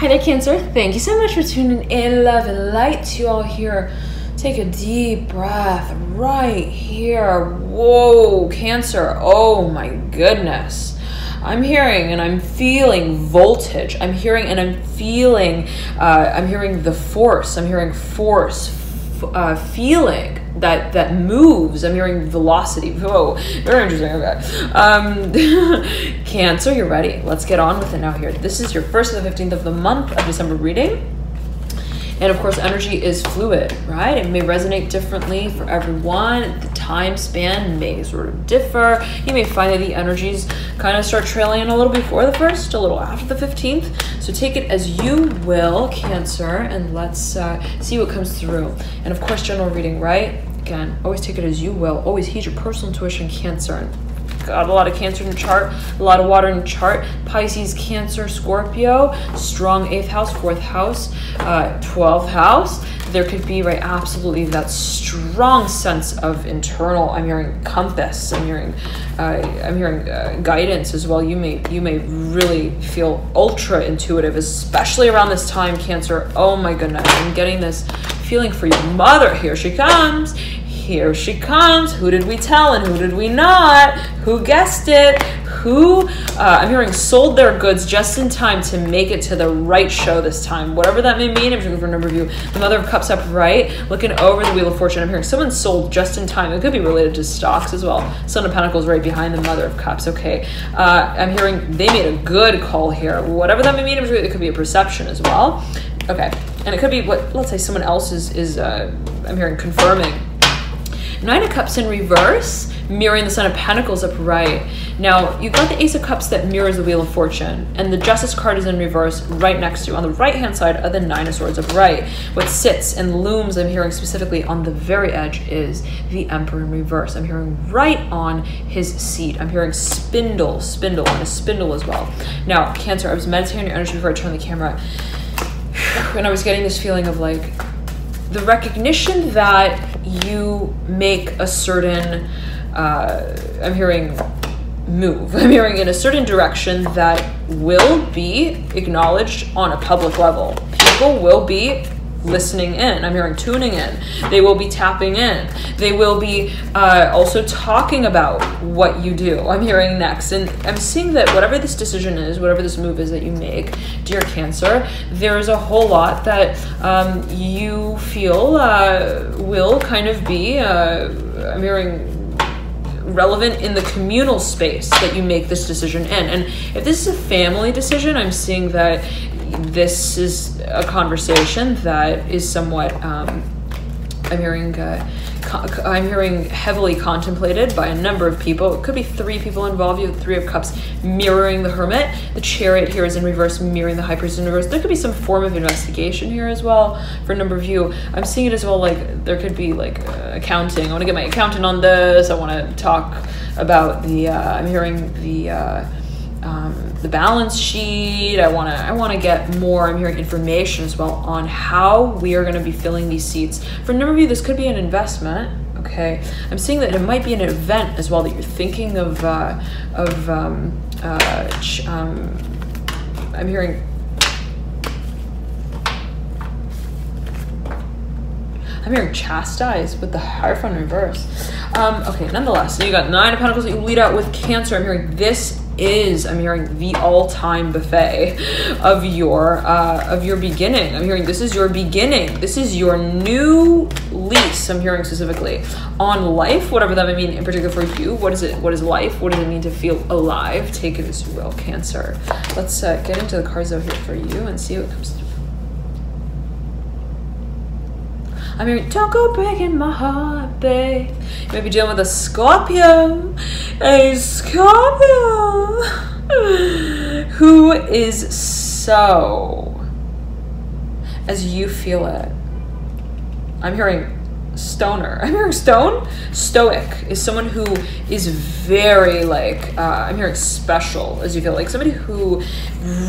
Hi there, Cancer. Thank you so much for tuning in. Love and light to you all here. Take a deep breath right here. Whoa, Cancer. Oh my goodness. I'm hearing and I'm feeling voltage. I'm hearing and I'm feeling, I'm hearing the force. I'm hearing force, feeling that moves. I'm hearing velocity. Whoa, very interesting. Okay. Cancer, you're ready. Let's get on with it now here. This is your 1st to the 15th of the month of December reading. And of course, energy is fluid, right? It may resonate differently for everyone. The time span may sort of differ. You may find that the energies kind of start trailing in a little before the 1st, a little after the 15th. So take it as you will, Cancer, and let's see what comes through. And of course, general reading, right? Again, always take it as you will. Always heed your personal intuition, Cancer. Got a lot of Cancer in the chart, a lot of water in the chart. Pisces, Cancer, Scorpio, strong 8th house, 4th house, 12th house. There could be, right, absolutely that strong sense of internal. I'm hearing compass. I'm hearing guidance as well. You may really feel ultra intuitive, especially around this time, Cancer. Oh my goodness, I'm getting this feeling for your mother. Here she comes. Here she comes. Who did we tell and who did we not? Who guessed it? Who, I'm hearing, sold their goods just in time to make it to the right show this time. Whatever that may mean, I'm for a number of you. The Mother of Cups upright, looking over the Wheel of Fortune. I'm hearing someone sold just in time. It could be related to stocks as well. Son of Pentacles right behind the Mother of Cups. Okay. I'm hearing they made a good call here. Whatever that may mean, it could be a perception as well. Okay. And it could be what, let's say someone else is I'm hearing confirming. 9 of Cups in reverse, mirroring the Son of Pentacles upright. Now, you've got the Ace of Cups that mirrors the Wheel of Fortune, and the Justice card is in reverse right next to you. On the right-hand side of the 9 of Swords upright. What sits and looms, I'm hearing specifically on the very edge, is the Emperor in reverse. I'm hearing right on his seat. I'm hearing spindle, and a spindle as well. Now, Cancer, I was meditating on your energy before I turned the camera, and I was getting this feeling of like, the recognition that you make a certain, I'm hearing move. I'm hearing in a certain direction that will be acknowledged on a public level. People will be listening in. I'm hearing tuning in. They will be tapping in. They will be also talking about what you do. I'm hearing next. And I'm seeing that whatever this decision is, whatever this move is that you make, dear Cancer, there's a whole lot that you feel will kind of be, I'm hearing, relevant in the communal space that you make this decision in. And if this is a family decision, I'm seeing that this is a conversation that is somewhat, I'm hearing heavily contemplated by a number of people. It could be 3 people involved. You have 3 of Cups mirroring the Hermit. The Chariot here is in reverse, mirroring the High Priest in reverse. There could be some form of investigation here as well for a number of you. I'm seeing it as well, like there could be like accounting. I want to get my accountant on this. I want to talk about the, I'm hearing the balance sheet. I want to get more, I'm hearing information as well on how we are going to be filling these seats. For a number of you, this could be an investment. Okay, I'm seeing that it might be an event as well that you're thinking of. I'm hearing. I'm hearing chastise with the Hierophant in reverse. Okay, nonetheless, so you got 9 of Pentacles that you lead out with Cancer. I'm hearing this is, I'm hearing the all-time buffet of your beginning. I'm hearing this is your beginning. This is your new lease. I'm hearing specifically on life, whatever that may mean in particular for you. What is it? What is life? What does it mean to feel alive? Take it as you will, Cancer. Let's get into the cards out here for you and see what comes through. I mean, don't go breaking my heart, babe. You may be dealing with a Scorpio. A Scorpio who is so, as you feel it, I'm hearing stoner. I'm hearing stoic is someone who is very like, I'm hearing special, as you feel, like somebody who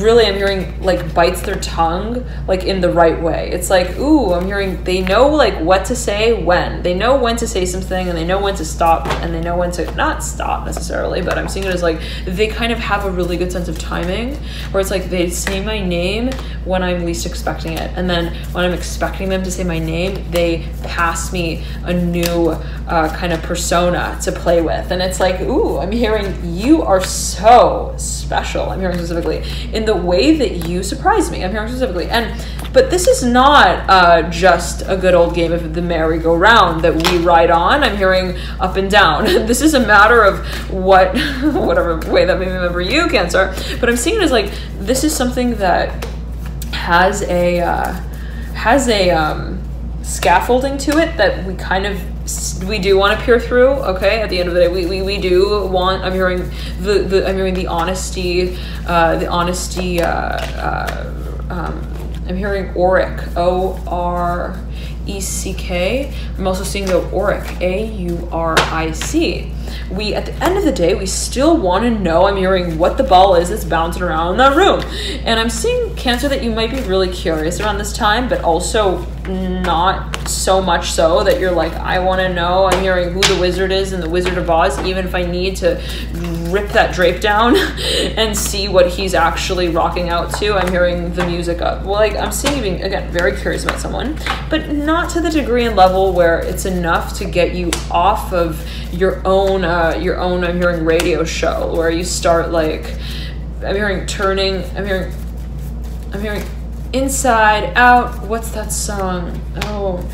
really, I'm hearing like bites their tongue, like in the right way. It's like, ooh, I'm hearing they know like what to say when. They know when to say something, and they know when to stop, and they know when to not stop necessarily, but I'm seeing it as like they kind of have a really good sense of timing, where it's like they say my name when I'm least expecting it, and then when I'm expecting them to say my name, they pass me a new kind of persona to play with. And it's like, ooh, I'm hearing you are so special. I'm hearing specifically in the way that you surprise me. I'm hearing specifically. But this is not just a good old game of the merry-go-round that we ride on. I'm hearing up and down. This is a matter of whatever way that may remember you, Cancer. But I'm seeing it as like, this is something that has a scaffolding to it that we do want to peer through. Okay, at the end of the day, we do want. I'm hearing the honesty. I'm hearing auric, O-R-E-C-K. I'm also seeing the auric, A-U-R-I-C. We, at the end of the day, we still want to know, I'm hearing what the ball is that's bouncing around in that room. And I'm seeing, Cancer, that you might be really curious around this time, but also not so much so that you're like, I want to know. I'm hearing who the wizard is in the Wizard of Oz, even if I need to rip that drape down and see what he's actually rocking out to. I'm hearing the music up. Well, like, I'm seeing you being, again, very curious about someone, but not to the degree and level where it's enough to get you off of your own, I'm hearing radio show, where you start like, I'm hearing Inside Out. What's that song? Oh,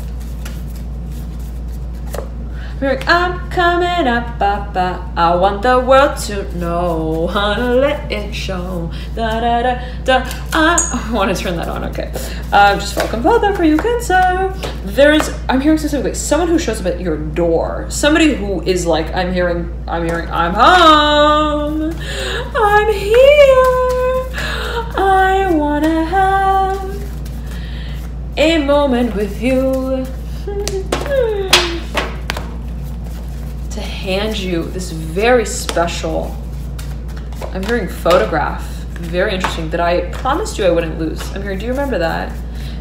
I'm coming up, I want the world to know, wanna let it show, da da da da. I want to turn that on. Okay, just felt compelled that for you, Cancer. I'm hearing specifically someone who shows up at your door, somebody who is like, I'm hearing, I'm home, I'm here, I wanna have a moment with you. To hand you this very special, I'm hearing photograph, very interesting, that I promised you I wouldn't lose. I'm hearing, do you remember that?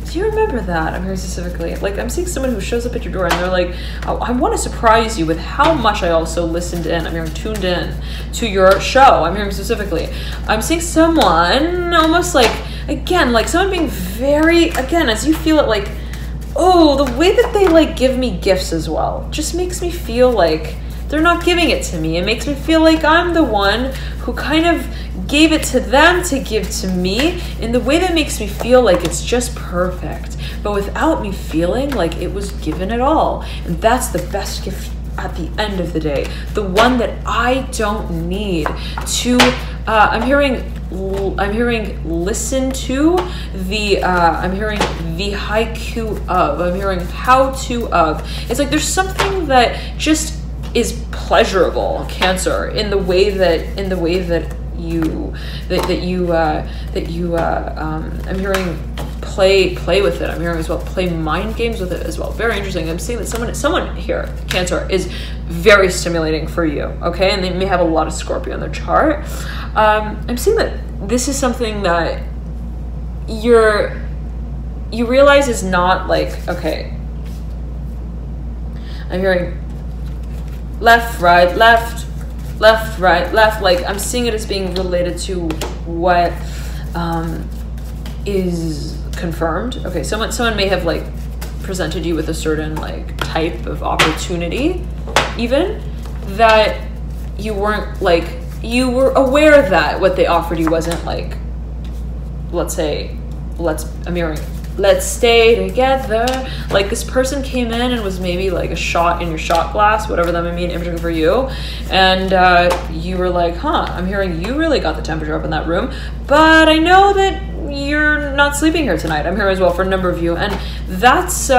Do you remember that? I'm hearing specifically, like, I'm seeing someone who shows up at your door and they're like, oh, I want to surprise you with how much I also listened in. I'm hearing tuned in to your show. I'm hearing specifically, I'm seeing someone almost like, again, like someone being very, again, as you feel it, like, oh, the way that they like give me gifts as well just makes me feel like they're not giving it to me. It makes me feel like I'm the one who kind of gave it to them to give to me in the way that makes me feel like it's just perfect, but without me feeling like it was given at all. And that's the best gift at the end of the day. The one that I don't need to, I'm hearing listen to the, I'm hearing the haiku of, I'm hearing how to of. It's like there's something that just is pleasurable, Cancer, in the way that you I'm hearing play with it. I'm hearing as well play mind games with it as well. Very interesting. I'm seeing that someone here, Cancer, is very stimulating for you. Okay, and they may have a lot of Scorpio on their chart. I'm seeing that this is something that you realize is not like, okay, I'm hearing left, right, left, right, left. Like, I'm seeing it as being related to what is confirmed. Okay, someone may have like presented you with a certain like type of opportunity, even that you weren't like, you were aware that what they offered you wasn't like, let's say, I'm hearing, let's stay together. Like, this person came in and was maybe like a shot in your shot glass, whatever that may mean in particular for you. And you were like, huh, I'm hearing you really got the temperature up in that room, but I know that you're not sleeping here tonight. I'm here as well for a number of you. And that's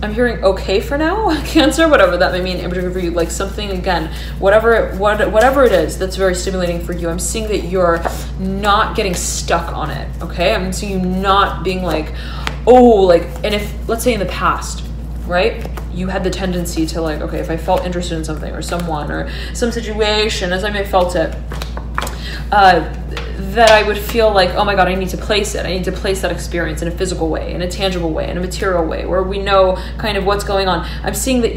I'm hearing okay for now, Cancer, whatever that may mean in particular for you. Like something, again, whatever it is that's very stimulating for you. I'm seeing that you're not getting stuck on it, okay? I'm seeing you not being like, oh, like, and if, let's say in the past, right? You had the tendency to like, okay, if I felt interested in something or someone or some situation, as I may have felt it, that I would feel like, oh my God, I need to place it. I need to place that experience in a physical way, in a tangible way, in a material way, where we know kind of what's going on. I'm seeing that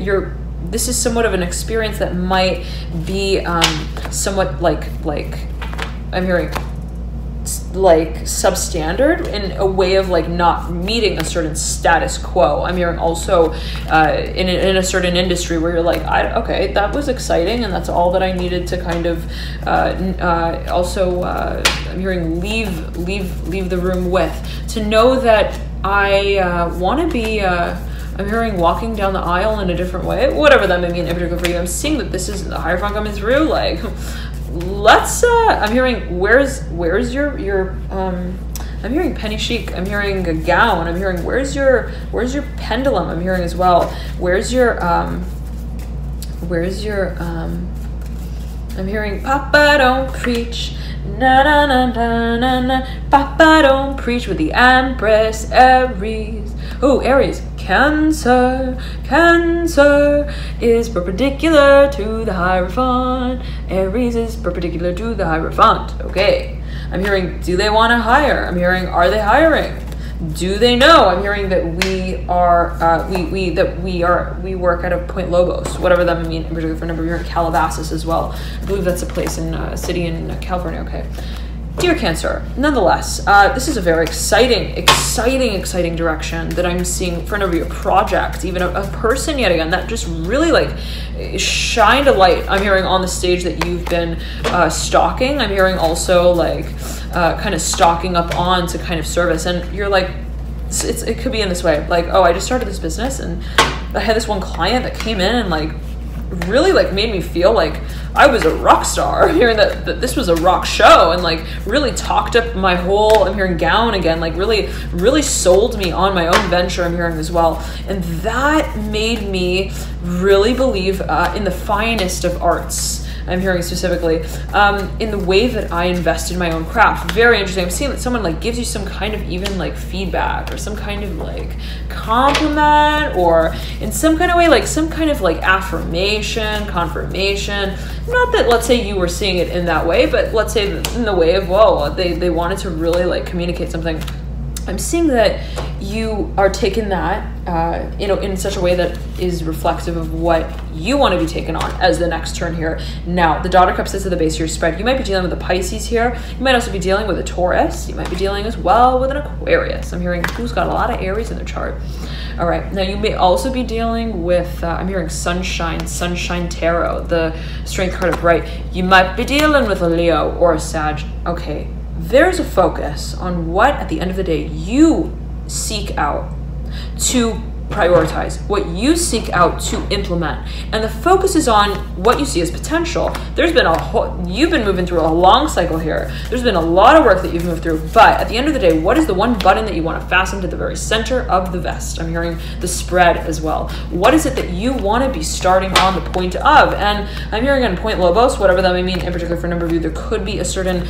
this is somewhat of an experience that might be somewhat like I'm hearing like substandard in a way of like not meeting a certain status quo. I'm hearing also in a certain industry where you're like, okay, that was exciting, and that's all that I needed to kind of I'm hearing leave the room with, to know that I want to be I'm hearing walking down the aisle in a different way, whatever that may mean in particular for you. I'm seeing that this is the Hierophant coming through, like, let's I'm hearing where's your I'm hearing penny chic, I'm hearing a gown, I'm hearing where's your pendulum, I'm hearing as well, where's your I'm hearing Papa don't preach, na na na na na na, Papa don't preach, with the Empress Aries. Oh, Aries. Cancer is perpendicular to the Hierophant. Aries is perpendicular to the Hierophant. Okay. I'm hearing, do they want to hire? I'm hearing, are they hiring? Do they know? I'm hearing that we work out of Point Lobos, whatever that may mean, in particular for a number of years, Calabasas as well. I believe that's a place in a city in California. Okay. Dear Cancer, nonetheless, this is a very exciting direction that I'm seeing for a number of your projects, even a person yet again that just really like shined a light. I'm hearing on the stage that you've been stalking. I'm hearing also like kind of stalking up on to kind of service, and you're like, it could be in this way, like, oh, I just started this business and I had this one client that came in and like really like made me feel like I was a rock star. I'm hearing that this was a rock show, and like really talked up my whole, I'm hearing gown again, like really sold me on my own venture, I'm hearing as well. And that made me really believe in the finest of arts. I'm hearing specifically in the way that I invest in my own craft. Very interesting. I'm seeing that someone like gives you some kind of even like feedback or some kind of like compliment, or in some kind of way, like some kind of like affirmation, confirmation. Not that, let's say you were seeing it in that way, but let's say in the way of, whoa, they wanted to really like communicate something. I'm seeing that you are taking that, in such a way that is reflective of what you want to be taken on as the next turn here. Now, the Daughter Cup sits at the base of your spread. You might be dealing with a Pisces here. You might also be dealing with a Taurus. You might be dealing as well with an Aquarius. I'm hearing who's got a lot of Aries in their chart. All right. Now, you may also be dealing with, I'm hearing Sunshine Tarot, the Strength card of Bright. You might be dealing with a Leo or a Sag. Okay. There's a focus on what, at the end of the day, you seek out to prioritize, what you seek out to implement, and the focus is on what you see as potential. There's been you've been moving through a long cycle here. There's been a lot of work that you've moved through, but at the end of the day, what is the one button that you want to fasten to the very center of the vest? I'm hearing the spread as well. What is it that you want to be starting on the point of? And I'm hearing on Point Lobos, whatever that may mean, in particular for a number of you, there could be a certain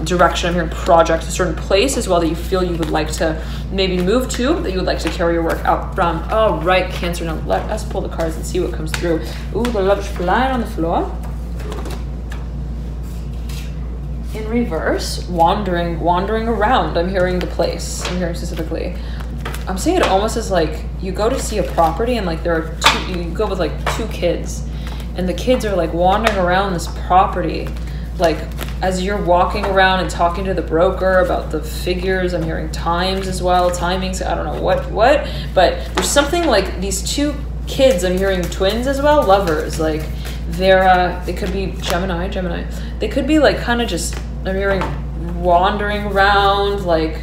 direction, I'm hearing project, a certain place as well that you feel you would like to maybe move to, that you would like to carry your work out from. All right, Cancer, now let us pull the cards and see what comes through. Ooh, the love's flying on the floor. In reverse, wandering around. I'm hearing the place. I'm hearing specifically. I'm seeing it almost as like you go to see a property and like there are you go with like two kids, and the kids are like wandering around this property, like as you're walking around and talking to the broker about the figures. I'm hearing times as well, timings, I don't know what, but there's something like these two kids, I'm hearing twins as well, lovers, like they could be Gemini, they could be like kind of just, I'm hearing wandering around, like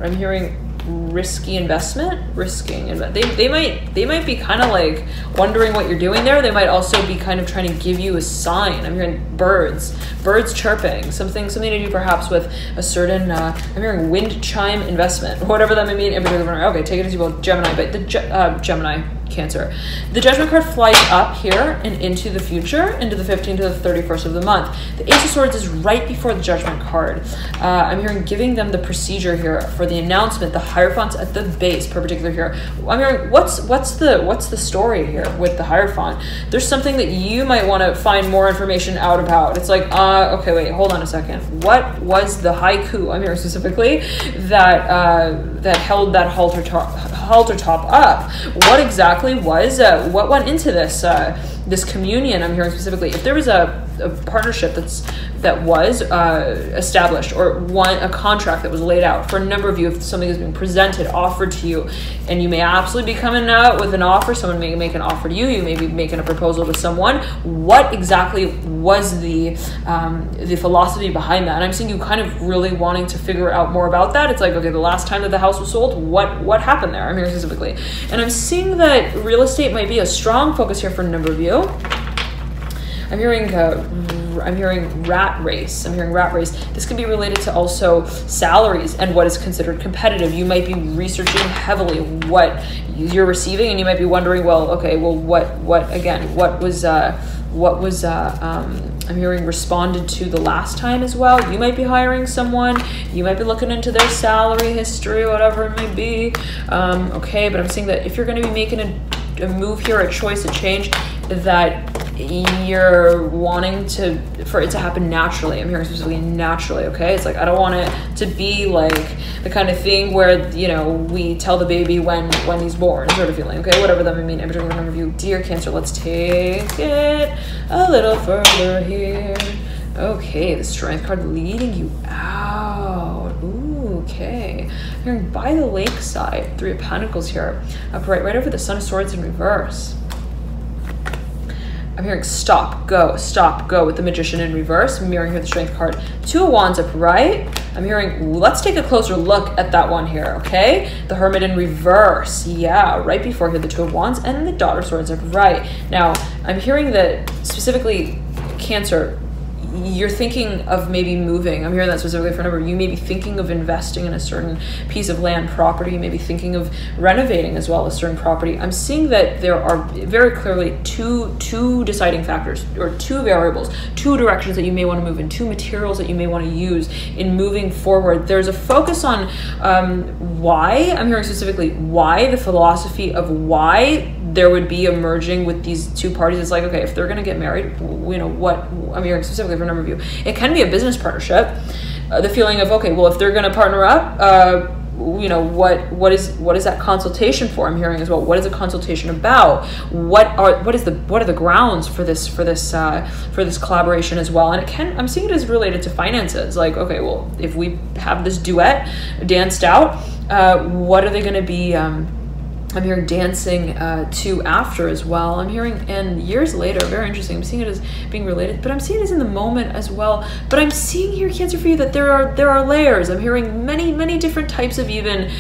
I'm hearing risking investment. They might be kind of like wondering what you're doing there. They might also be kind of trying to give you a sign. I'm hearing birds chirping, something to do perhaps with a certain I'm hearing wind chime investment, whatever that may mean. Okay, take it as you will, Gemini, but the Gemini, Cancer. The Judgment card flies up here and into the future, into the 15th to the 31st of the month. The Ace of Swords is right before the Judgment card. I'm hearing giving them the procedure here for the announcement, the Hierophant's at the base, perpendicular here. I'm hearing what's the story here with the Hierophant? There's something that you might want to find more information out about. It's like, okay, wait, hold on a second. What was the haiku? I'm hearing specifically that held that halter top up. What exactly was what went into this this communion? I'm hearing specifically if there was a partnership that was established, or a contract that was laid out for a number of you. If something is being presented, offered to you, and you may absolutely be coming out with an offer, someone may make an offer to you, you may be making a proposal to someone. What exactly was the philosophy behind that? And I'm seeing you kind of really wanting to figure out more about that. It's like, okay, the last time that the house was sold, what happened there? I'm hearing specifically, and I'm seeing that real estate might be a strong focus here for a number of you. I'm hearing rat race. I'm hearing rat race. This could be related to also salaries and what is considered competitive. You might be researching heavily what you're receiving, and you might be wondering, well, okay, well, what was I'm hearing responded to the last time as well. You might be hiring someone. You might be looking into their salary history, whatever it may be. Okay, but I'm seeing that if you're going to be making a move here, a choice, a change, that you're wanting for it to happen naturally. I'm hearing specifically naturally, okay? It's like, I don't want it to be like the kind of thing where, you know, we tell the baby when he's born sort of feeling, okay? Whatever that may mean. Every time of you, dear Cancer, let's take it a little further here. Okay, the Strength card leading you out. Ooh, okay. I'm hearing by the lakeside, 3 of Pentacles here, upright, right over the Sun of Swords in reverse. I'm hearing stop, go with the Magician in reverse. I'm hearing here the Strength card, 2 of Wands upright. I'm hearing, let's take a closer look at that one here, okay? The Hermit in reverse, yeah, right before here, the 2 of Wands and the Daughter of Swords upright. Now, I'm hearing that specifically, Cancer, you're thinking of maybe moving. I'm hearing that specifically for a number. You may be thinking of investing in a certain piece of land property. You may be thinking of renovating as well a certain property. I'm seeing that there are very clearly two deciding factors, or 2 variables, 2 directions that you may want to move in, 2 materials that you may want to use in moving forward. There's a focus on why. I'm hearing specifically why, the philosophy of why there would be a merging with these 2 parties. It's like, okay, if they're going to get married, you know, what I'm hearing specifically for a number of you, it can be a business partnership. The feeling of, okay, well, if they're going to partner up, you know, what is that consultation for? I'm hearing as well, what is a consultation about? What are the grounds for this collaboration as well? And I'm seeing it as related to finances. Like, okay, well, if we have this duet danced out, what are they going to be? I'm hearing dancing to after as well. I'm hearing, and years later, very interesting. I'm seeing it as being related, but I'm seeing it as in the moment as well. But I'm seeing here, Cancer, for you, that there are layers. I'm hearing many different types of even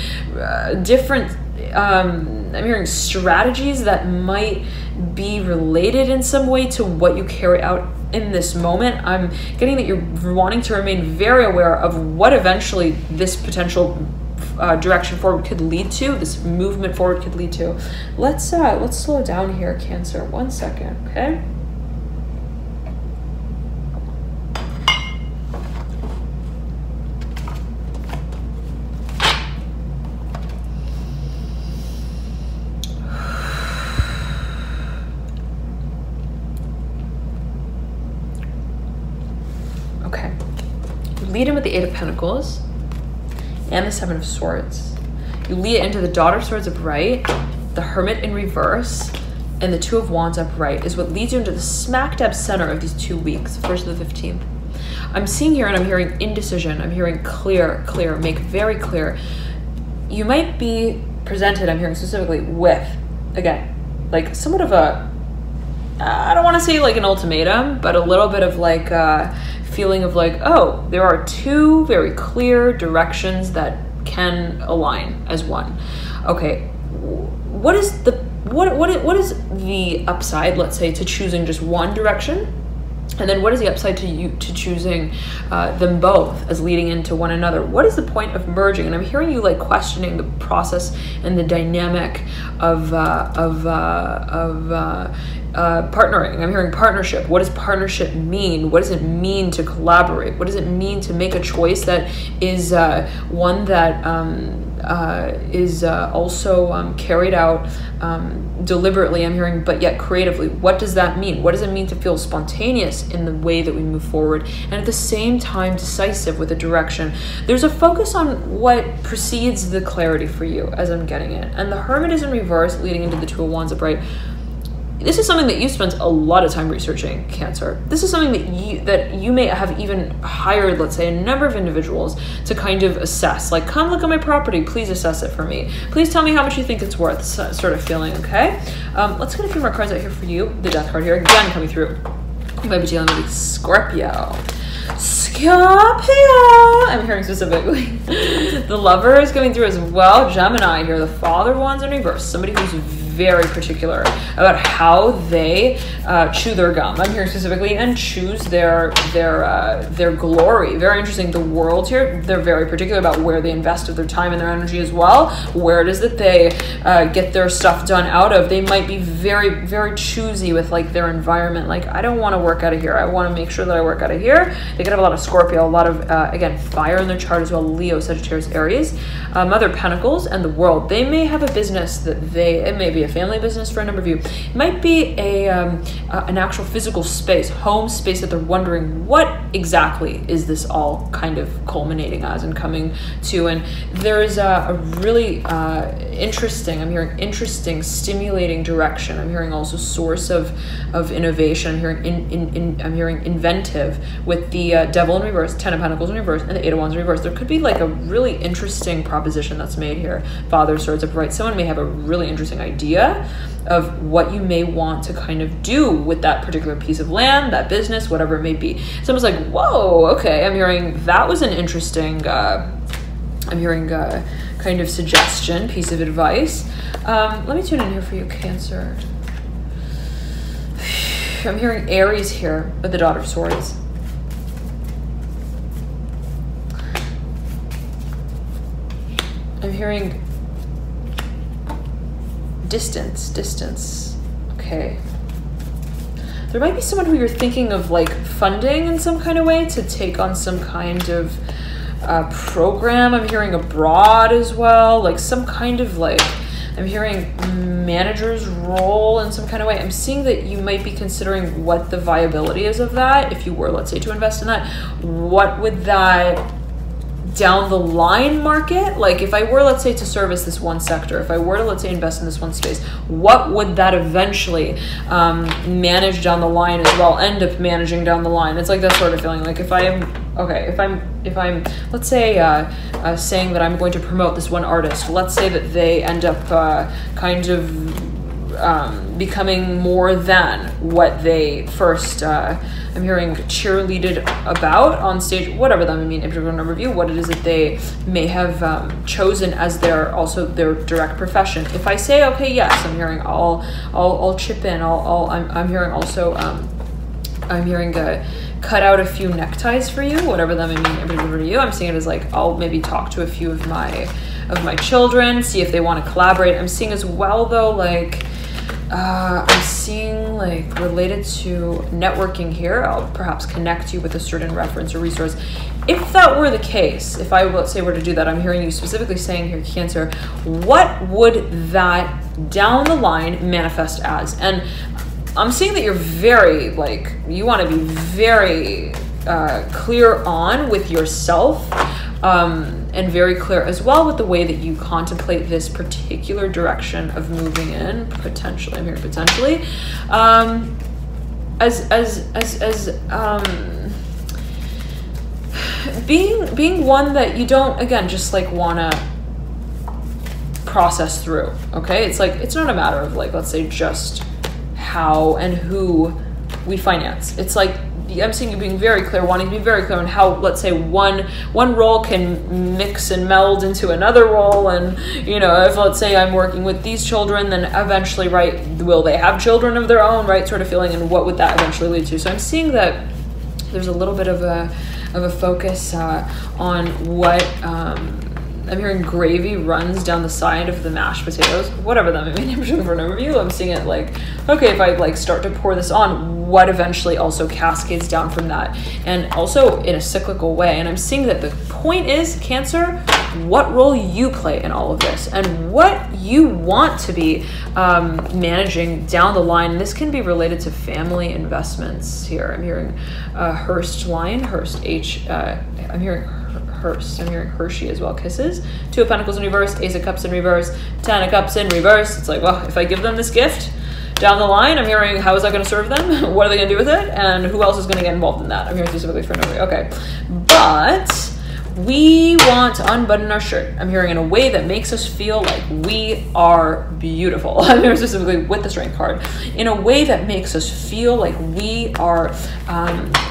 different. I'm hearing strategies that might be related in some way to what you carry out in this moment. I'm getting that you're wanting to remain very aware of what eventually this potential direction forward could lead to, this movement forward could lead to. Let's slow down here, Cancer. 1 second, okay? Okay. Lead in with the 8 of Pentacles and the 7 of Swords. You lead it into the Daughter of Swords upright, the Hermit in reverse, and the 2 of Wands upright is what leads you into the smack dab center of these 2 weeks, 1st to the 15th. I'm seeing here, and I'm hearing indecision. I'm hearing clear, make very clear. You might be presented, I'm hearing specifically, with, again, like somewhat of a, I don't want to say like an ultimatum, but a little bit of like feeling of like, oh, there are 2 very clear directions that can align as one. Okay, what is the upside, let's say, to choosing just one direction And then what is the upside to you to choosing them both as leading into one another? What is the point of merging? And I'm hearing you like questioning the process and the dynamic of partnering. I'm hearing partnership. What does partnership mean? What does it mean to collaborate? What does it mean to make a choice that is one that is also carried out deliberately, I'm hearing, but yet creatively? What does that mean? What does it mean to feel spontaneous in the way that we move forward, and at the same time decisive with a direction? There's a focus on what precedes the clarity for you, as I'm getting it. And the Hermit is in reverse, leading into the Two of Wands upright. This is something that you spent a lot of time researching, Cancer. This is something that you may have even hired, let's say, a number of individuals to kind of assess. Like, come look at my property, please assess it for me. Please tell me how much you think it's worth, sort of feeling, okay? Let's get a few more cards out here for you. The Death card here, again, coming through. You might be dealing with Scorpio. I'm hearing specifically. The Lover is coming through as well. Gemini here, the Father of Wands in reverse. Somebody who's very particular about how they chew their gum. I'm hearing specifically, and choose their glory. Very interesting. The World here, they're very particular about where they invest their time and their energy as well. Where it is that they get their stuff done out of. They might be very, very choosy with like their environment. Like, I don't want to work out of here. I want to make sure that I work out of here. They could have a lot of Scorpio, a lot of, again, fire in their chart as well. Leo, Sagittarius, Aries, Mother of Pentacles, and the World. They may have a business that it may be a family business for a number of you. It might be an actual physical space, home space, that they're wondering what exactly is this all kind of culminating as and coming to. And there's a really interesting, I'm hearing interesting, stimulating direction. I'm hearing also source of innovation. I'm hearing I'm hearing inventive with the Devil in reverse, Ten of Pentacles in reverse, and the Eight of Wands in reverse. There could be like a really interesting proposition that's made here. Father of Swords upright. Someone may have a really interesting idea of what you may want to kind of do with that particular piece of land, that business, whatever it may be. Someone's like, whoa, okay. I'm hearing that was an interesting, I'm hearing kind of suggestion, piece of advice. Let me tune in here for you, Cancer. I'm hearing Aries here with the Daughter of Swords. I'm hearing distance. Okay. There might be someone who you're thinking of like funding in some kind of way to take on some kind of program. I'm hearing abroad as well, like some kind of like, I'm hearing manager's role in some kind of way. I'm seeing that you might be considering what the viability is of that. If you were, let's say, to invest in that, what would that down the line market, like if I were, let's say, to service this one sector, if I were to, let's say, invest in this one space, what would that eventually manage down the line as well, end up managing down the line? It's like that sort of feeling. Like if I'm let's say saying that I'm going to promote this one artist, let's say that they end up kind of becoming more than what they first I'm hearing cheerleaded about on stage, whatever that may mean, in particular number of you, what it is that they may have chosen as their direct profession. If I say, okay, yes, I'm hearing I'll chip in, I'm hearing also I'm hearing cut out a few neckties for you, whatever that may mean in particular to you. I'm seeing it as like, I'll maybe talk to a few of my children, see if they want to collaborate. I'm seeing as well though, like I'm seeing like related to networking here, I'll perhaps connect you with a certain reference or resource. If that were the case, if I, let's say, were to do that, I'm hearing you specifically saying here, Cancer, what would that down the line manifest as? And I'm seeing that you're very, like, you want to be very clear on with yourself, and very clear as well with the way that you contemplate this particular direction of moving in, potentially, I'm hearing potentially, being one that you don't, again, just like want to process through, okay? It's like, it's not a matter of like, let's say, just how and who we finance. It's like I'm seeing you being very clear, wanting to be very clear on how, let's say, one role can mix and meld into another role. And, you know, if let's say I'm working with these children, then eventually, right, will they have children of their own, right, sort of feeling, and what would that eventually lead to? So I'm seeing that there's a little bit of a focus on what, I'm hearing gravy runs down the side of the mashed potatoes, whatever that may mean. I'm showing for an overview. I'm seeing it like, okay, if I like start to pour this on, what eventually also cascades down from that, and also in a cyclical way. And I'm seeing that the point is, Cancer, what role you play in all of this and what you want to be managing down the line. And this can be related to family investments here. I'm hearing Hearst line, Hearst H, I'm hearing Hearst. I'm hearing Hershey as well. Kisses. 2 of Pentacles in reverse, Ace of Cups in reverse, 10 of Cups in reverse. It's like, well, if I give them this gift down the line, I'm hearing, how is that going to serve them? What are they going to do with it? And who else is going to get involved in that? I'm hearing specifically for nobody. Okay. But we want to unbutton our shirt. I'm hearing in a way that makes us feel like we are beautiful. I'm hearing specifically with the Strength card, in a way that makes us feel like we are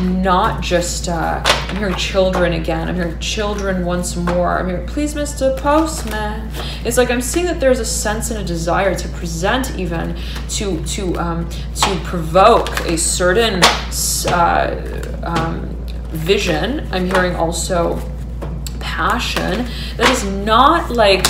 not just, I'm hearing children again. I'm hearing children once more. I'm hearing, please, Mr. Postman. It's like I'm seeing that there's a sense and a desire to present, even to provoke a certain vision. I'm hearing also passion that is not like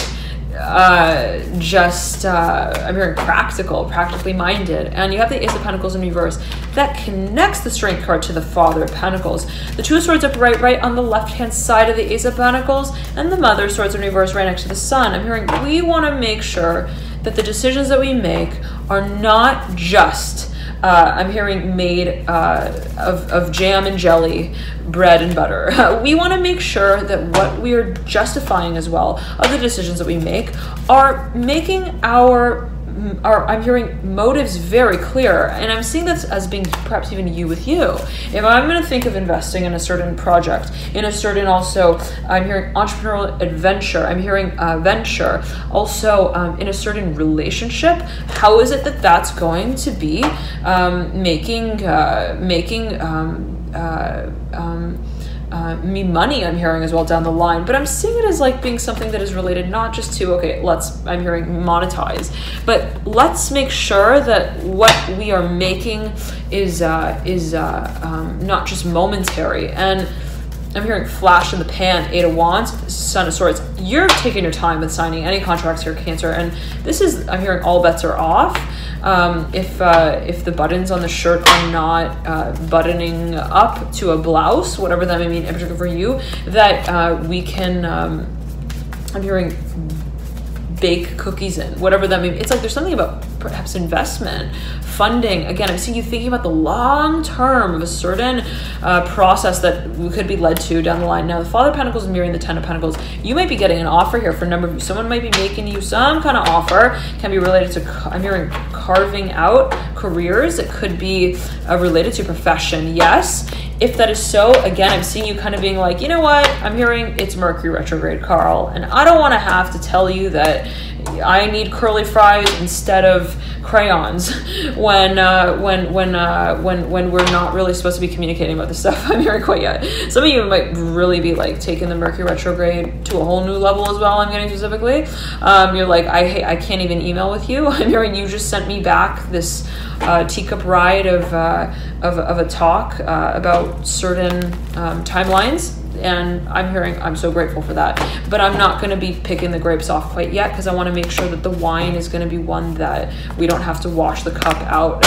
just I'm hearing practically minded. And you have the Ace of Pentacles in reverse that connects the Strength card to the Father of Pentacles, the 2 of Swords upright right on the left hand side of the Ace of Pentacles, and the Mother of Swords in reverse right next to the Sun. I'm hearing we want to make sure that the decisions that we make are not just I'm hearing made of jam and jelly, bread and butter. We want to make sure that what we are justifying as well of the decisions that we make are making our I'm hearing motives very clear. And I'm seeing this as being perhaps even you with you. If I'm going to think of investing in a certain project, in a certain also, I'm hearing entrepreneurial adventure, I'm hearing venture, also in a certain relationship, how is it that that's going to be making me money? I'm hearing as well down the line, but I'm seeing it as like being something that is related not just to, okay, I'm hearing monetize, but let's make sure that what we are making is not just momentary. And I'm hearing flash in the pan, 8 of Wands, Son of Swords. You're taking your time with signing any contracts here, Cancer, and this is, I'm hearing all bets are off. If the buttons on the shirt are not buttoning up to a blouse, whatever that may mean in particular for you, that we can, I'm hearing bake cookies in, whatever that may mean. It's like there's something about perhaps investment, funding. Again, I'm seeing you thinking about the long term of a certain process that we could be led to down the line. Now, the Father of Pentacles is mirroring the 10 of Pentacles. You might be getting an offer here for a number of you. Someone might be making you some kind of offer. Can be related to, I'm hearing carving out careers. It could be related to profession. Yes. If that is so, again, I'm seeing you kind of being like, you know what? I'm hearing it's Mercury retrograde, Carl, and I don't want to have to tell you that I need curly fries instead of crayons when we're not really supposed to be communicating about this stuff. I'm hearing quite yet. Some of you might really be like taking the Mercury retrograde to a whole new level as well. I'm getting specifically. You're like, I can't even email with you. I'm hearing you just sent me back this teacup ride of a talk about certain timelines. And I'm hearing, I'm so grateful for that. But I'm not going to be picking the grapes off quite yet because I want to make sure that the wine is going to be one that we don't have to wash the cup out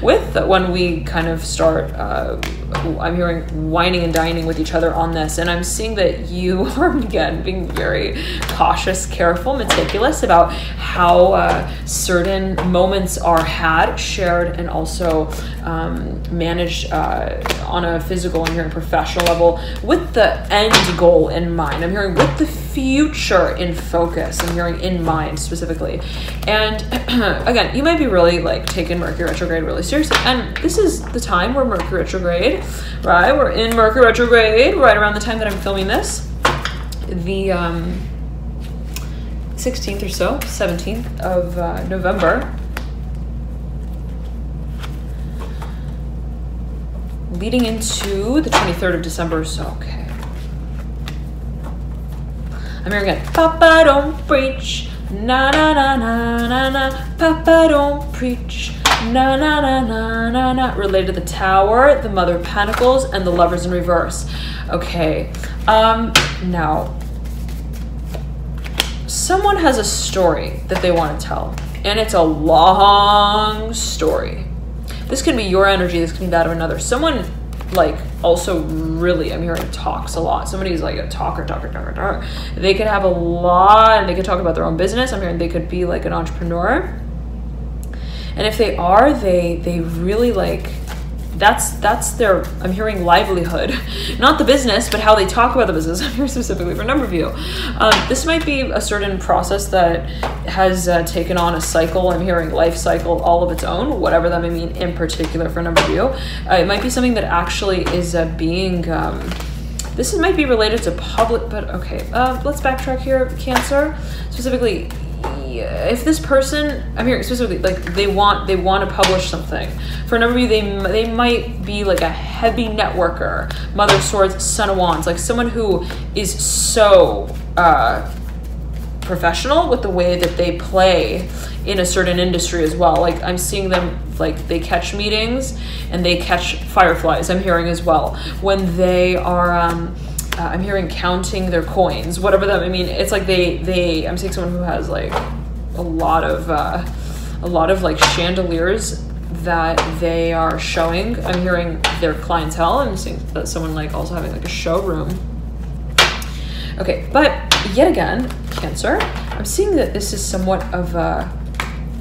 with when we kind of start, I'm hearing whining and dining with each other on this. And I'm seeing that you are, again, being very cautious, careful, meticulous about how certain moments are had, shared, and also managed on a physical and hearing professional level with the end goal in mind. I'm hearing with the future in focus. I'm hearing in mind specifically. And again, you might be really like taking Mercury retrograde really seriously. And this is the time where Mercury retrograde, right? We're in Mercury retrograde right around the time that I'm filming this. The 16th or so, 17th of November. leading into the 23rd of December. So, okay. I'm hearing again, Papa don't preach, na na na na na na, Papa don't preach, na na na na na na, related to the Tower, the Mother of Pentacles, and the Lovers in reverse. Okay, now, someone has a story that they want to tell, and it's a long story. This could be your energy, this could be that of another. Someone, like, also really, I'm hearing talks a lot. Somebody's like a talker. They could have a lot, and they could talk about their own business. I'm hearing they could be like an entrepreneur. And if they are, they really like, that's their, I'm hearing livelihood, not the business, but how they talk about the business. I'm here specifically for a number of you. This might be a certain process that has taken on a cycle. I'm hearing life cycle all of its own, whatever that may mean in particular for a number of you. It might be something that actually is being, this might be related to public, but okay, let's backtrack here, Cancer. Specifically, if this person, I'm hearing specifically, like they want to publish something. For a number of you, they might be like a heavy networker, Mother of Swords, Son of Wands, like someone who is so professional with the way that they play in a certain industry as well. Like I'm seeing them, like they catch meetings and they catch fireflies, I'm hearing as well. When they are, I'm hearing counting their coins, whatever that, I mean, it's like I'm seeing someone who has like a lot of like chandeliers that they are showing. I'm hearing their clientele. I'm seeing that someone like also having like a showroom. Okay, but yet again, Cancer, I'm seeing that this is somewhat of a,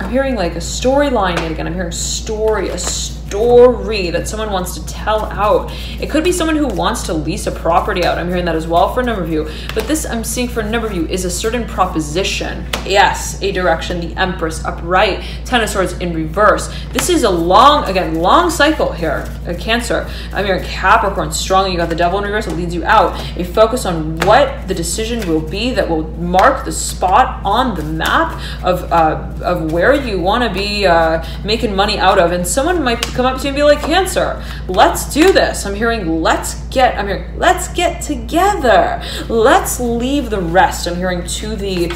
I'm hearing like a storyline yet again. I'm hearing a story that someone wants to tell out. It could be someone who wants to lease a property out. I'm hearing that as well for a number of you. But this I'm seeing for a number of you is a certain proposition. Yes, a direction, the Empress upright, Ten of Swords in reverse. This is a long cycle here, Cancer. I'm hearing Capricorn strong. You got the Devil in reverse. It leads you out. A focus on what the decision will be that will mark the spot on the map of where you want to be making money out of. And someone might come up to you and be like, Cancer, let's do this. I'm hearing let's get together. Let's leave the rest. I'm hearing to the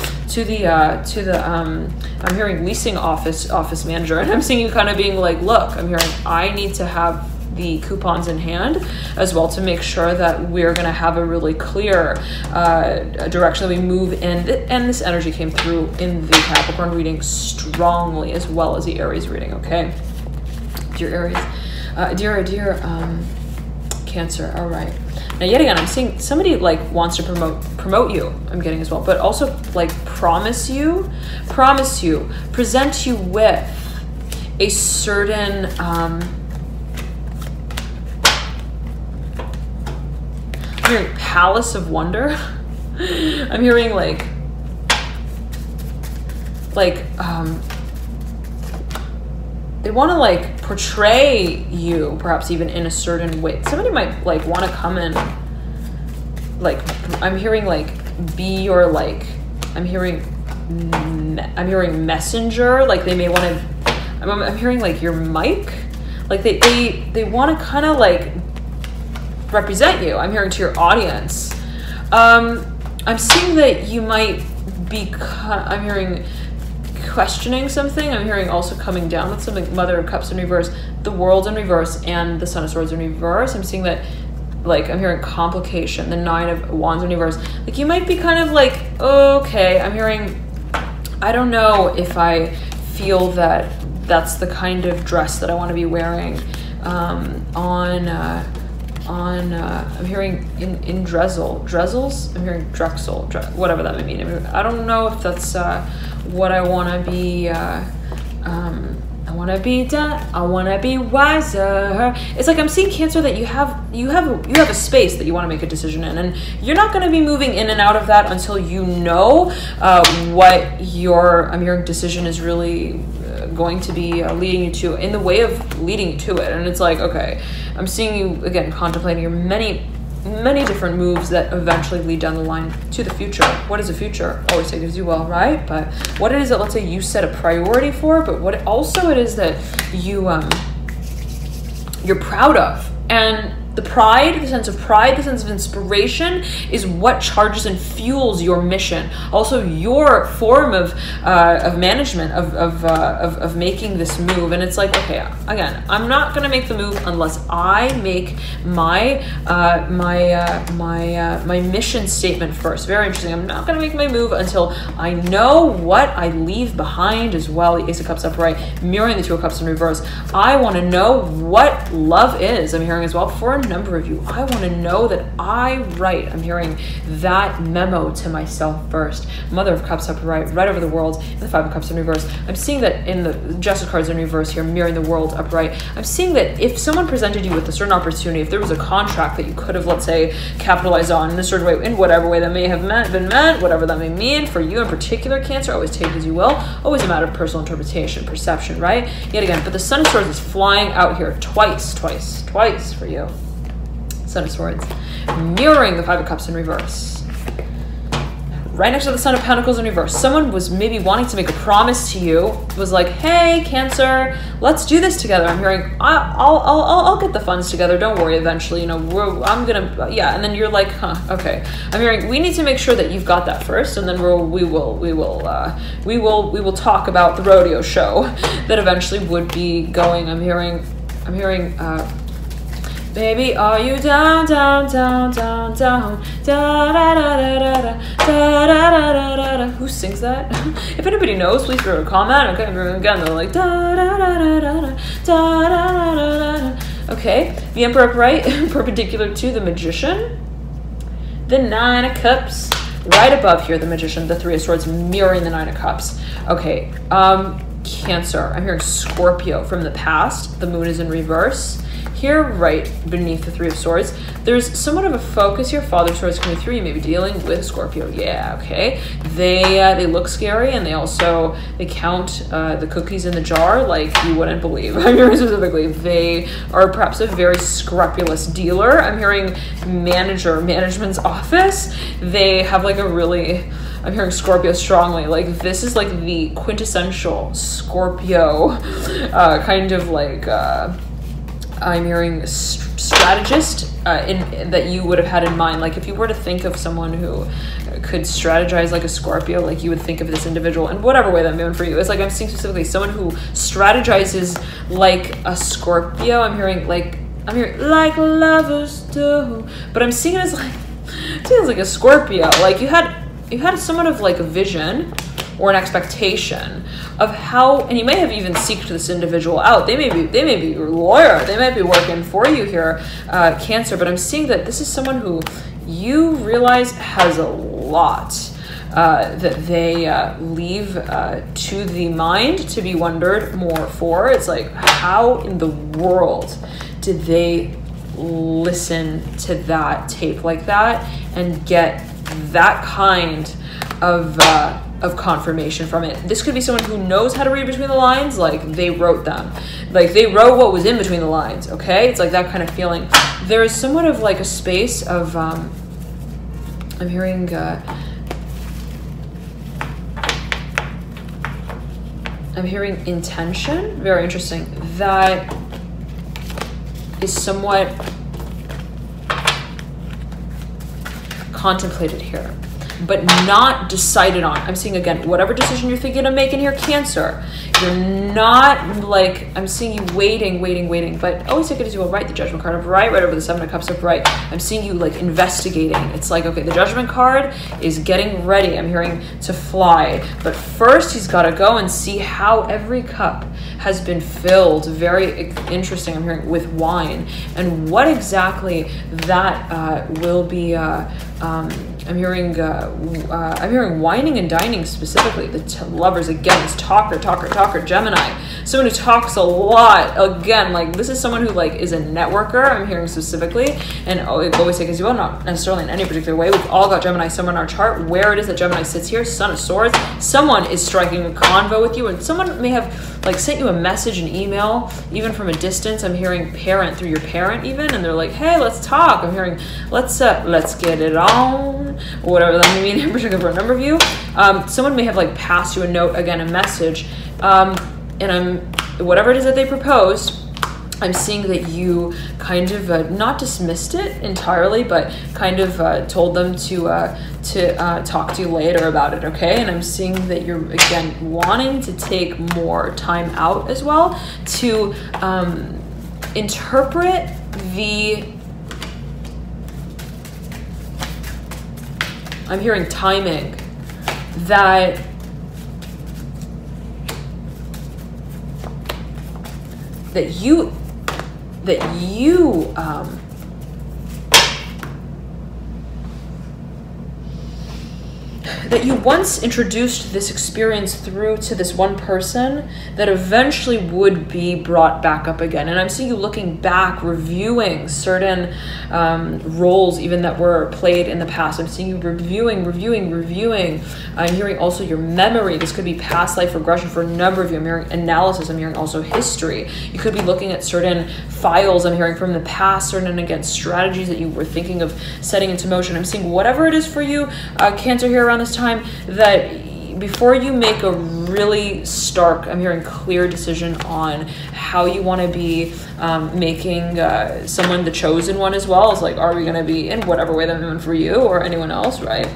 I'm hearing leasing office manager, and I'm seeing you kind of being like, look, I'm hearing I need to have the coupons in hand as well to make sure that we're going to have a really clear direction that we move in. And this energy came through in the Capricorn reading strongly as well as the Aries reading. Okay, dear Aries, dear Cancer. All right, now yet again I'm seeing somebody like wants to promote you, I'm getting as well, but also like promise you, present you with a certain I'm hearing Palace of Wonder. I'm hearing like they want to like portray you perhaps even in a certain way. Somebody might like want to come in, like I'm hearing like be your like, I'm hearing messenger, like they may want to, I'm hearing like your mic, like they want to kind of like represent you. I'm hearing to your audience. I'm seeing that you might be, I'm hearing questioning something. I'm hearing also coming down with something, Mother of Cups in reverse, the World in reverse, and the Son of Swords in reverse. I'm seeing that, like, I'm hearing complication, the Nine of Wands in reverse. Like, you might be kind of like, okay, I'm hearing, I don't know if I feel that that's the kind of dress that I want to be wearing I'm hearing in Dressels, I'm hearing Drexel, whatever that may mean. I don't know if that's what I want to be. I want to be done. I want to be wiser. It's like I'm seeing, Cancer, that you have a space that you want to make a decision in, and you're not going to be moving in and out of that until you know what your decision is really going to be leading you to, in the way of leading you to it. And it's like, okay, I'm seeing you again contemplating your many different moves that eventually lead down the line to the future. What is the future? Always say gives you well, right? But what it is that, let's say, you set a priority for, but what also it is that you're proud of. And the pride, the sense of pride, the sense of inspiration is what charges and fuels your mission. Also, your form of management, of making this move. And it's like, okay, again, I'm not gonna make the move unless I make my mission statement first. Very interesting. I'm not gonna make my move until I know what I leave behind as well. The Ace of Cups upright, mirroring the Two of Cups in reverse. I want to know what love is. I'm hearing as well for a number of you. I want to know that I'm hearing that memo to myself first. Mother of Cups upright, right over the world, and the Five of Cups in reverse. I'm seeing that in the Justice cards in reverse here, mirroring the world upright. I'm seeing that if someone presented you with a certain opportunity, if there was a contract that you could have, let's say, capitalized on in a certain way, in whatever way that may have been meant, whatever that may mean for you in particular, Cancer, always take it as you will. Always a matter of personal interpretation, perception, right? Yet again, but the Sun of Swords is flying out here twice for you. Sun of Swords, mirroring the Five of Cups in reverse. Right next to the Sun of Pentacles in reverse. Someone was maybe wanting to make a promise to you, was like, hey, Cancer, let's do this together. I'm hearing, I'll get the funds together. Don't worry, eventually, and then you're like, huh, okay. I'm hearing, we need to make sure that you've got that first, and then we will talk about the rodeo show that eventually would be going. I'm hearing, baby, are you down, da da da da da da da da. Who sings that? If anybody knows, please throw a comment. Okay, again, they're like da da da da da da da da. Okay, the Emperor upright, perpendicular to the Magician. The Nine of Cups, right above here, the Magician. The Three of Swords, mirroring the Nine of Cups. Okay, Cancer. I'm hearing Scorpio from the past. The Moon is in reverse. Here, right beneath the Three of Swords, there's somewhat of a focus here. Father of Swords coming through. You may be dealing with Scorpio. Yeah, okay. They look scary, and they count the cookies in the jar like you wouldn't believe. I'm hearing specifically they are perhaps a very scrupulous dealer. I'm hearing management's office. They have like a really, I'm hearing Scorpio strongly. Like this is like the quintessential Scorpio kind of like. I'm hearing strategist that you would have had in mind. Like if you were to think of someone who could strategize like a Scorpio, like you would think of this individual in whatever way that may be for you. It's like I'm seeing specifically someone who strategizes like a Scorpio. I'm hearing like lovers do, but I'm seeing it as like a Scorpio. Like you had somewhat of like a vision or an expectation of how, and you may have even seeked this individual out. They may be your lawyer. They might be working for you here, Cancer. But I'm seeing that this is someone who you realize has a lot that they leave to the mind to be wondered more for. It's like, how in the world did they listen to that tape like that and get that kind of confirmation from it? This could be someone who knows how to read between the lines, like they wrote them. Like they wrote what was in between the lines, okay? It's like that kind of feeling. There is somewhat of like a space of, I'm hearing, intention. Very interesting. That is somewhat contemplated here, but not decided on. I'm seeing again, whatever decision you're thinking of making here, Cancer, you're not like, I'm seeing you waiting, but always take it as you will. Right, the Judgment card upright, right over the Seven of Cups upright. I'm seeing you like investigating. It's like, okay, the Judgment card is getting ready. I'm hearing to fly, but first he's got to go and see how every cup has been filled. Very interesting. I'm hearing with wine, and what exactly that will be. I'm hearing whining and dining specifically. The Lovers again is talker, Gemini. Someone who talks a lot. Again, like this is someone who like is a networker. I'm hearing specifically, and always take as you will, not necessarily in any particular way. We've all got Gemini somewhere in our chart. Where it is that Gemini sits here, Son of Swords. Someone is striking a convo with you, and someone may have like sent you a message, an email, even from a distance. I'm hearing parent through your parent even, and they're like, hey, let's talk. I'm hearing let's get it on, or whatever that may mean in particular for a number of you. Someone may have like passed you a note, again, a message, and whatever it is that they proposed, I'm seeing that you kind of not dismissed it entirely, but kind of told them to talk to you later about it, okay? And I'm seeing that you're, again, wanting to take more time out as well to interpret I'm hearing timing, that you once introduced this experience through to this one person that eventually would be brought back up again. And I'm seeing you looking back, reviewing certain roles even that were played in the past. I'm seeing you reviewing. I'm hearing also your memory. This could be past life regression for a number of you. I'm hearing analysis. I'm hearing also history. You could be looking at certain files I'm hearing from the past, certain, again, strategies that you were thinking of setting into motion. I'm seeing whatever it is for you, Cancer, here around this time, that before you make a really stark, I'm hearing clear decision on how you want to be making someone the chosen one as well, as like, are we going to be in whatever way that meant for you or anyone else, right?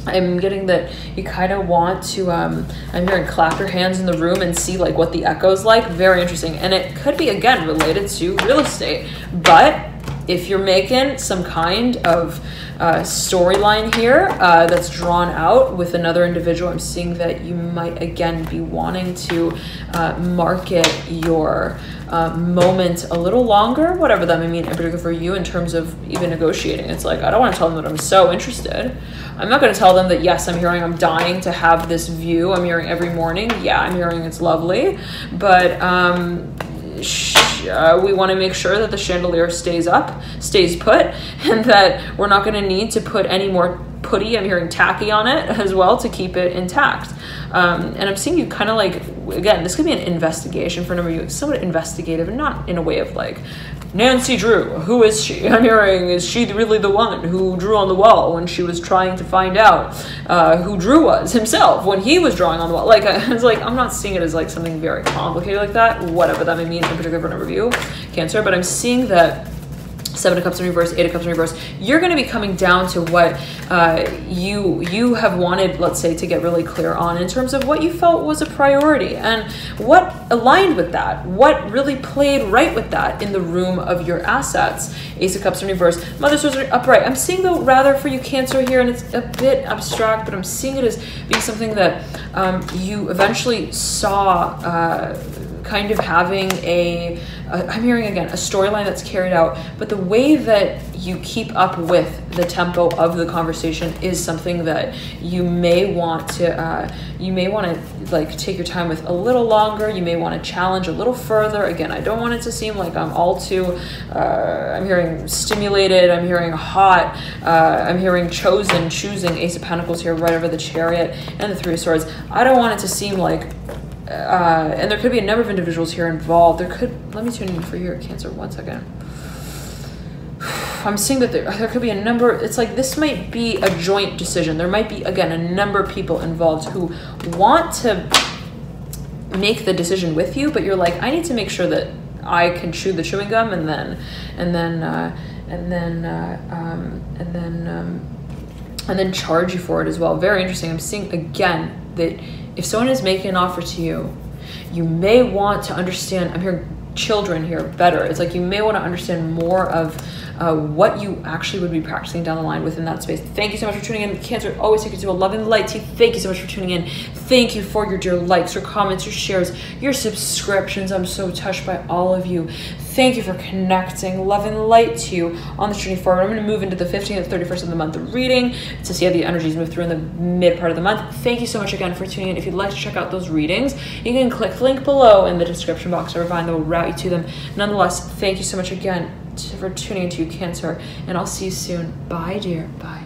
I'm getting that you kind of want to, I'm hearing clap your hands in the room and see like what the echo's like. Very interesting. And it could be, again, related to real estate. But if you're making some kind of storyline here that's drawn out with another individual, I'm seeing that you might, again, be wanting to market your moment a little longer, whatever that may mean in particular for you in terms of even negotiating. It's like, I don't want to tell them that I'm so interested. I'm not going to tell them that, yes, I'm hearing I'm dying to have this view. I'm hearing every morning. Yeah, I'm hearing it's lovely. But we want to make sure that the chandelier stays put, and that we're not going to need to put any more putty, I'm hearing tacky on it as well, to keep it intact. And I'm seeing you kind of like, again, this could be an investigation for a number of you, somewhat investigative, and not in a way of like, Nancy Drew, who is she? I'm hearing, is she really the one who drew on the wall when she was trying to find out who Drew was himself when he was drawing on the wall? Like, it's like, I'm not seeing it as like something very complicated like that, whatever that may mean in particular for a number of you, Cancer, but I'm seeing that Seven of Cups in reverse, Eight of Cups in reverse, you're going to be coming down to what you have wanted, let's say, to get really clear on in terms of what you felt was a priority and what aligned with that, what really played right with that in the room of your assets. Ace of Cups in reverse, Mother Swords upright. I'm seeing, though, rather for you, Cancer, here, and it's a bit abstract, but I'm seeing it as being something that you eventually saw kind of having I'm hearing, again, a storyline that's carried out, but the way that you keep up with the tempo of the conversation is something that you may want to like take your time with a little longer. You may want to challenge a little further. Again, I don't want it to seem like I'm all too, I'm hearing stimulated, I'm hearing hot, I'm hearing choosing, Ace of Pentacles here right over the Chariot, and the Three of Swords. I don't want it to seem like, and there could be a number of individuals here involved. Let me tune in for your Cancer, 1 second. I'm seeing that there could be a number, it's like this might be a joint decision. There might be, again, a number of people involved who want to make the decision with you, but you're like, I need to make sure that I can chew the chewing gum and then charge you for it as well. Very interesting. I'm seeing, again, that if someone is making an offer to you, you may want to understand, I'm hearing children here better. It's like you may want to understand more of what you actually would be practicing down the line within that space. Thank you so much for tuning in. Cancer, always take you to a loving light. Thank you so much for tuning in. Thank you for your dear likes, your comments, your shares, your subscriptions. I'm so touched by all of you. Thank you for connecting. Love and light to you on this journey forward. I'm going to move into the 15th to 31st of the month reading to see how the energies move through in the mid part of the month. Thank you so much again for tuning in. If you'd like to check out those readings, you can click the link below in the description box or find that will route you to them. Nonetheless, thank you so much again for tuning into you, Cancer, and I'll see you soon. Bye, dear. Bye.